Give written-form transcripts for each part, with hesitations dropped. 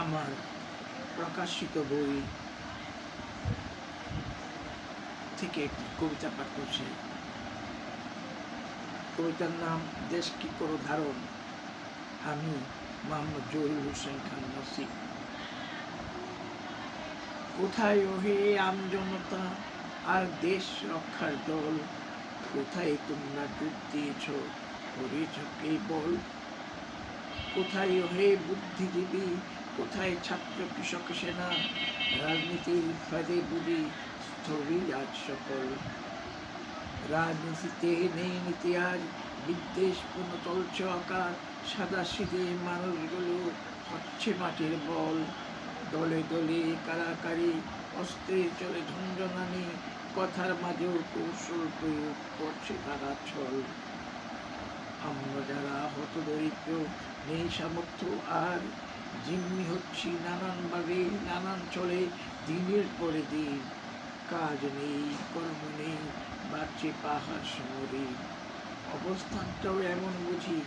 আমার প্রকাশিত বই থেকে একটি কবিতা পাঠ করছি। কবিতার নাম দেশ কি করো ধারণ। আমি মোহাম্মদ জহিরুল হোসেন খান নসিব। কোথায় ওহে আমজনতা আর দেশ রক্ষার দল, কোথায় তোমরা ডুব দিয়েছ করেছ কেবল। কোথায় ওহে বুদ্ধিজীবী, কোথায় ছাত্র কৃষক সেনা, রাজনীতির ফাঁদে বুঝি স্থবির আজ সকল। রাজনীতিতে নেই নীতি আজ, বিদ্বেষপূর্ণ চলছে অকার, সাদা সিধে মানুষগুলো হচ্ছে মাটির বল। দলে দলে কারাকারি, অস্ত্রে চলে ঝঞ্ঝনানি, কথার মাঝেও কৌশল প্রয়োগ করছে তারা ছল। আমরা যারা হতদরিদ্র, নেই সামর্থ্য আর, জিম্মি হচ্ছি নানান ভাবে নানান চলে দিনের পরে দিন। কাজ নেই কর্ম নেই, বাড়ছে পাহাড় সমরে, অবস্থানটাও এমন বুঝি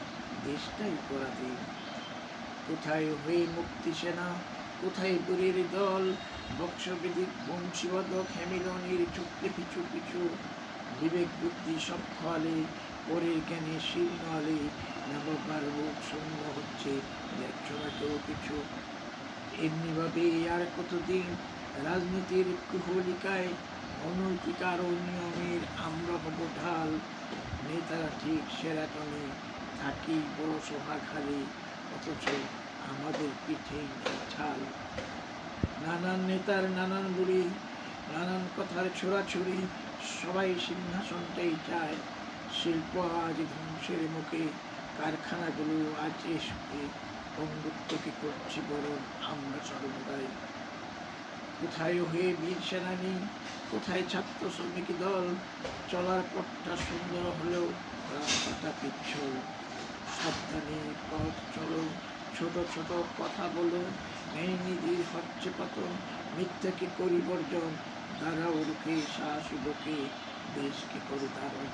দেশটাই পরাধীন। কোথায় হয়ে মুক্তি সেনা, কোথায় বুড়ির দল, বক্সবেদিক বংশীবাদক হেমিলনের ছুটতে পিছু পিছু। বিবেক বুদ্ধি সব খোয়ালে, পরের জ্ঞানে শীর্ণ আলে, নববার বুক শূন্য হচ্ছে, দেখছো না কেউ কিছু। এমনিভাবে আর কতদিন রাজনীতির কুহলিকায়, অনৈতিক আর অনিয়মের আমরা হব ঢাল। নেতারা ঠিক সেরাটনে, থাকি বড় সোহাখালি, অথচ আমাদের পিঠে ছাল। নানান নেতার নানান বুড়ি, নানান কথার ছোড়াছুড়ি, সবাই সিংহাসনটাই চায়। শিল্প আজ ধ্বংসের মুখে, কারখানাগুলো আজ এসে বন্ধুত্বকে করছি বরং আমরা সর্বদাই। কোথায় হয়ে বীর সেনানী, কোথায় ছাত্র শ্রমিক দল, চলার পথটা সুন্দর হলেও রাস্তাটা পিচ্ছল। সাবধানে পথ চলো, ছোট ছোট কথা বলো, ন্যায় নীতির হচ্ছে পতন, মিথ্যাকে করি বর্জন, দাঁড়াও রুখে সাহসী বুকে, দেশকে করে দারণ।